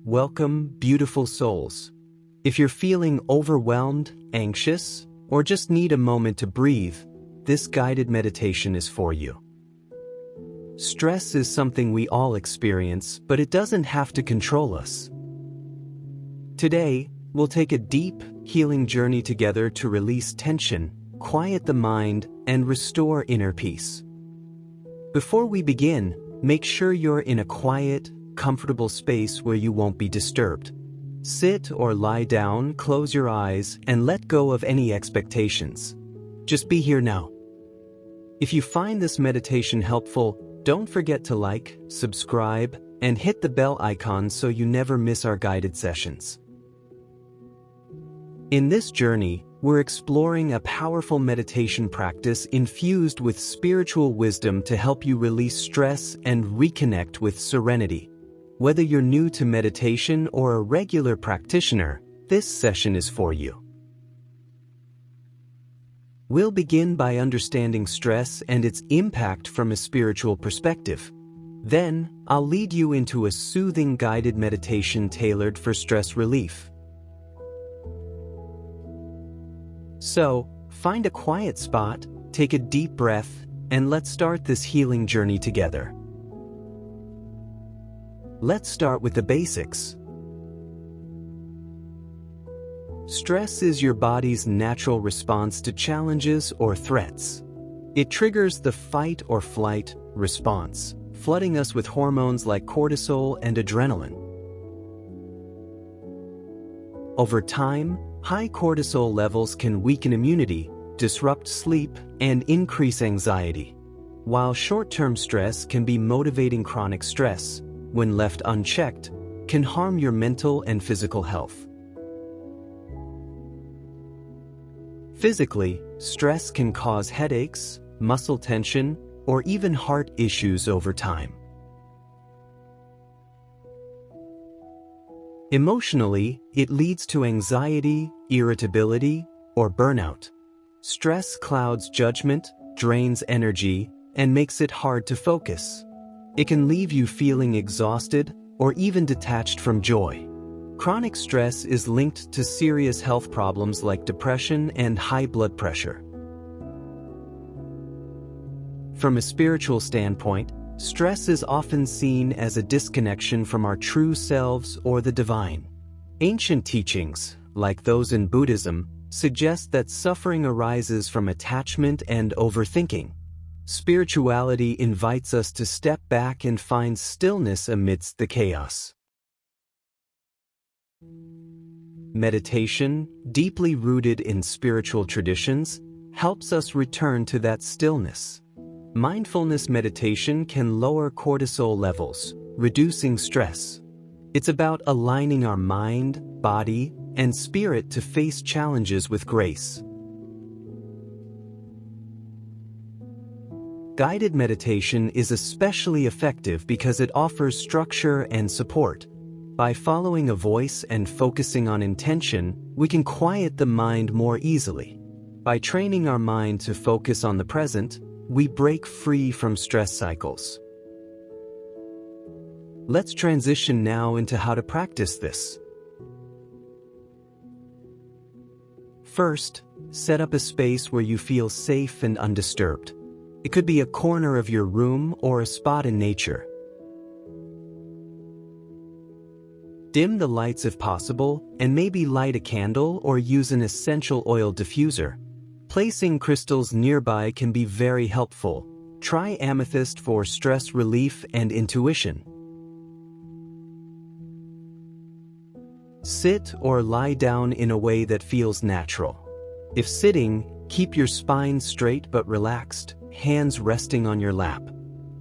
Welcome, beautiful souls. If you're feeling overwhelmed, anxious, or just need a moment to breathe, this guided meditation is for you. Stress is something we all experience, but it doesn't have to control us. Today, we'll take a deep, healing journey together to release tension, quiet the mind, and restore inner peace. Before we begin, make sure you're in a quiet, comfortable space where you won't be disturbed. Sit or lie down, close your eyes, and let go of any expectations. Just be here now. If you find this meditation helpful, don't forget to like, subscribe, and hit the bell icon so you never miss our guided sessions. In this journey, we're exploring a powerful meditation practice infused with spiritual wisdom to help you release stress and reconnect with serenity. Whether you're new to meditation or a regular practitioner, this session is for you. We'll begin by understanding stress and its impact from a spiritual perspective. Then, I'll lead you into a soothing guided meditation tailored for stress relief. So, find a quiet spot, take a deep breath, and let's start this healing journey together. Let's start with the basics. Stress is your body's natural response to challenges or threats. It triggers the fight or flight response, flooding us with hormones like cortisol and adrenaline. Over time, high cortisol levels can weaken immunity, disrupt sleep, and increase anxiety. While short-term stress can be motivating, chronic stress, when left unchecked, can harm your mental and physical health. Physically, stress can cause headaches, muscle tension, or even heart issues over time. Emotionally, it leads to anxiety, irritability, or burnout. Stress clouds judgment, drains energy, and makes it hard to focus. It can leave you feeling exhausted or even detached from joy. Chronic stress is linked to serious health problems like depression and high blood pressure. From a spiritual standpoint, stress is often seen as a disconnection from our true selves or the divine. Ancient teachings, like those in Buddhism, suggest that suffering arises from attachment and overthinking. Spirituality invites us to step back and find stillness amidst the chaos. Meditation, deeply rooted in spiritual traditions, helps us return to that stillness. Mindfulness meditation can lower cortisol levels, reducing stress. It's about aligning our mind, body, and spirit to face challenges with grace. Guided meditation is especially effective because it offers structure and support. By following a voice and focusing on intention, we can quiet the mind more easily. By training our mind to focus on the present, we break free from stress cycles. Let's transition now into how to practice this. First, set up a space where you feel safe and undisturbed. It could be a corner of your room or a spot in nature. Dim the lights if possible, and maybe light a candle or use an essential oil diffuser. Placing crystals nearby can be very helpful. Try amethyst for stress relief and intuition. Sit or lie down in a way that feels natural. If sitting, keep your spine straight but relaxed, hands resting on your lap.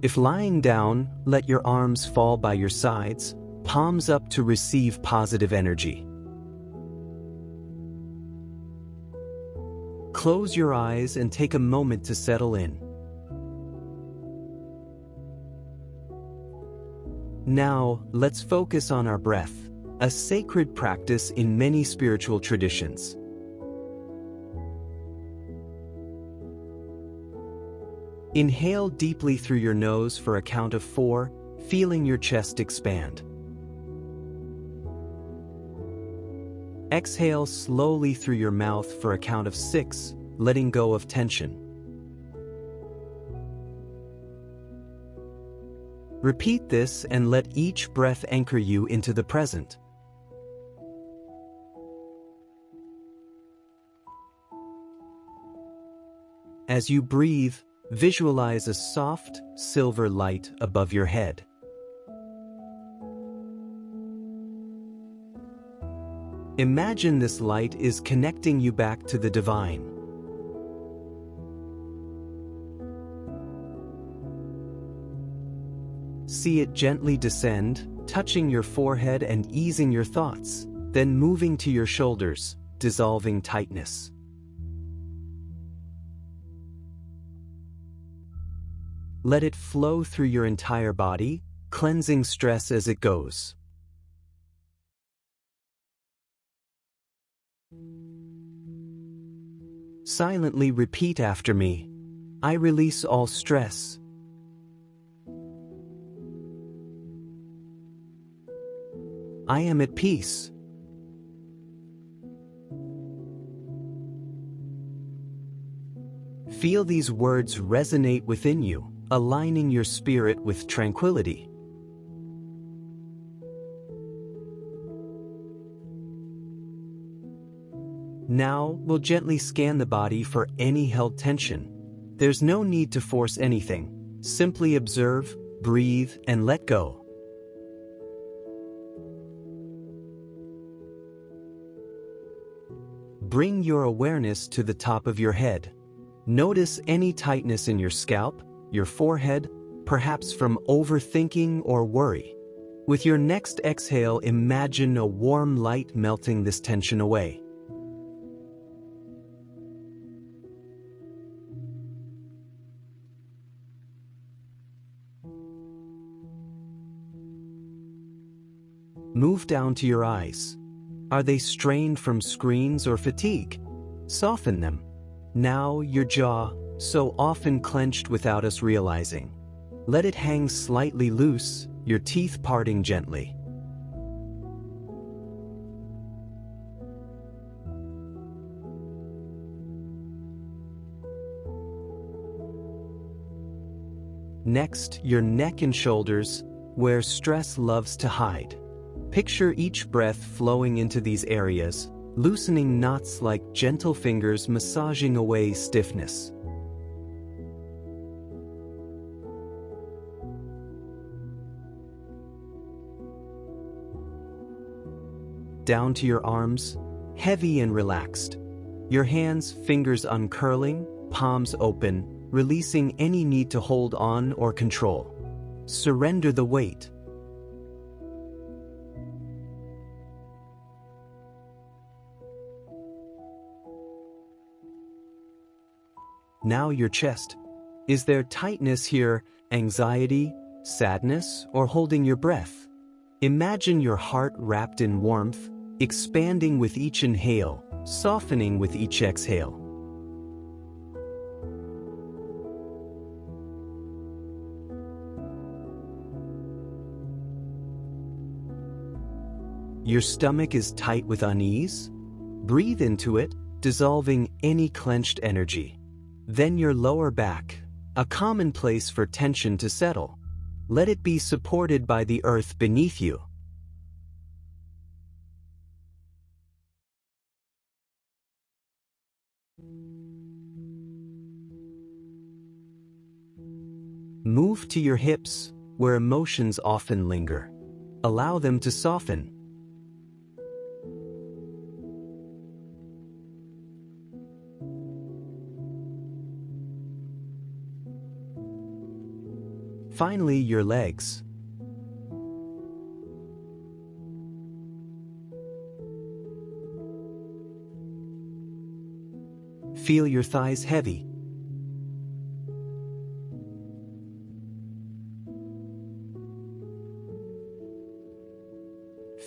If lying down, let your arms fall by your sides, palms up to receive positive energy. Close your eyes and take a moment to settle in. Now, let's focus on our breath, a sacred practice in many spiritual traditions. Inhale deeply through your nose for a count of 4, feeling your chest expand. Exhale slowly through your mouth for a count of 6, letting go of tension. Repeat this and let each breath anchor you into the present. As you breathe, visualize a soft, silver light above your head. Imagine this light is connecting you back to the divine. See it gently descend, touching your forehead and easing your thoughts, then moving to your shoulders, dissolving tightness. Let it flow through your entire body, cleansing stress as it goes. Silently repeat after me. I release all stress. I am at peace. Feel these words resonate within you, aligning your spirit with tranquility. Now, we'll gently scan the body for any held tension. There's no need to force anything. Simply observe, breathe, and let go. Bring your awareness to the top of your head. Notice any tightness in your scalp, your forehead, perhaps from overthinking or worry. With your next exhale, imagine a warm light melting this tension away. Move down to your eyes. Are they strained from screens or fatigue? Soften them. Now your jaw, so often clenched without us realizing. Let it hang slightly loose, your teeth parting gently. Next, your neck and shoulders, where stress loves to hide. Picture each breath flowing into these areas, loosening knots like gentle fingers massaging away stiffness. Down to your arms, heavy and relaxed. Your hands, fingers uncurling, palms open, releasing any need to hold on or control. Surrender the weight. Now your chest. Is there tightness here, anxiety, sadness, or holding your breath? Imagine your heart wrapped in warmth, expanding with each inhale, softening with each exhale. Your stomach is tight with unease? Breathe into it, dissolving any clenched energy. Then your lower back, a common place for tension to settle. Let it be supported by the earth beneath you. Move to your hips, where emotions often linger. Allow them to soften. Finally, your legs. Feel your thighs heavy.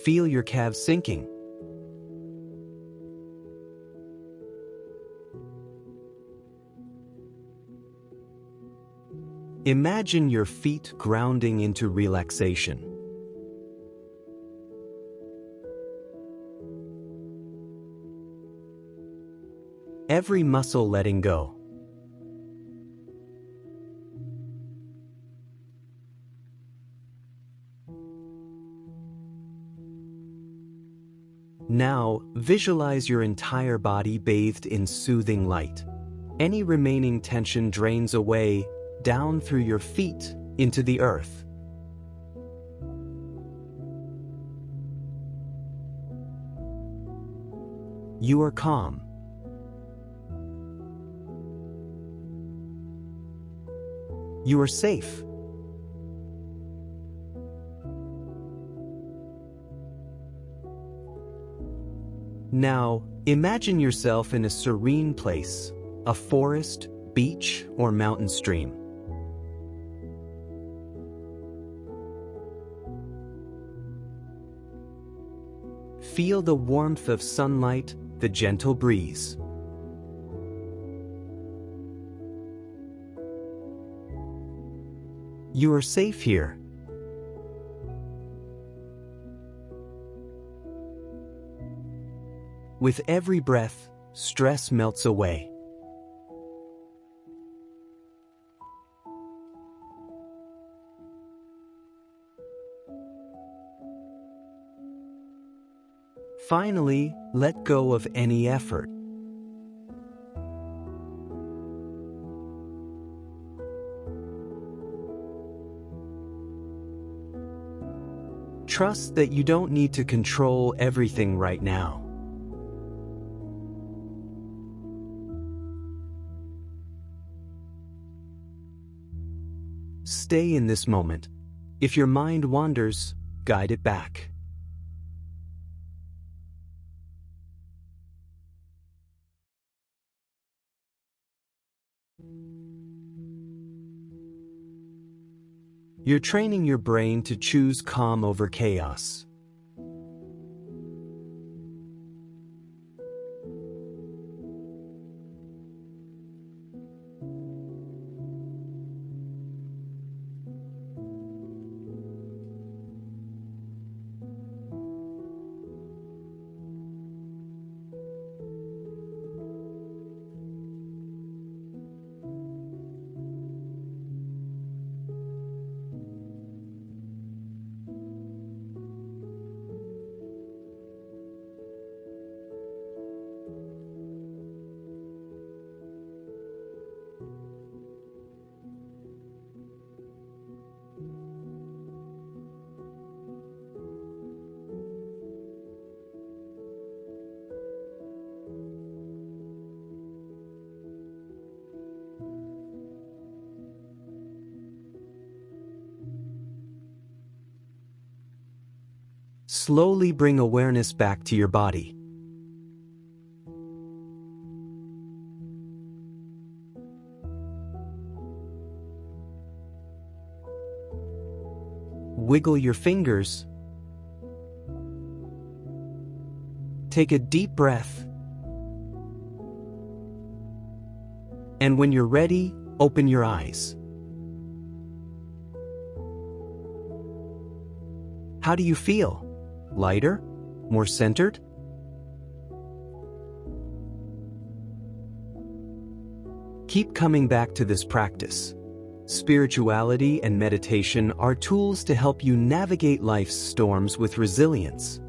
Feel your calves sinking. Imagine your feet grounding into relaxation. every muscle letting go. Now, visualize your entire body bathed in soothing light. Any remaining tension drains away, down through your feet, into the earth. You are calm. You are safe. Now, imagine yourself in a serene place, a forest, beach, or mountain stream. Feel the warmth of sunlight, the gentle breeze. You are safe here. With every breath, stress melts away. Finally, let go of any effort. Trust that you don't need to control everything right now. Stay in this moment. If your mind wanders, guide it back. You're training your brain to choose calm over chaos. Slowly bring awareness back to your body. Wiggle your fingers. Take a deep breath. And when you're ready, open your eyes. How do you feel? Lighter? More centered? Keep coming back to this practice. Spirituality and meditation are tools to help you navigate life's storms with resilience.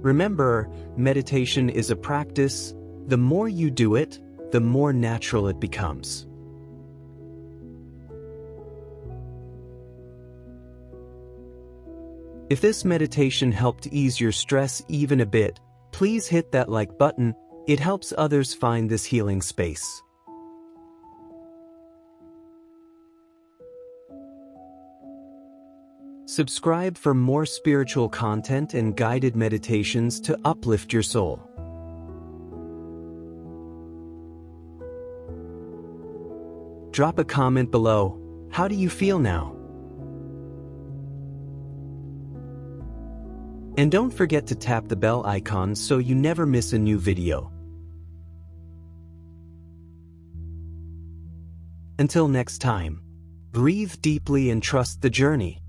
Remember, meditation is a practice. The more you do it, the more natural it becomes. If this meditation helped ease your stress even a bit, please hit that like button. It helps others find this healing space. Subscribe for more spiritual content and guided meditations to uplift your soul. Drop a comment below. How do you feel now? And don't forget to tap the bell icon so you never miss a new video. Until next time, breathe deeply and trust the journey.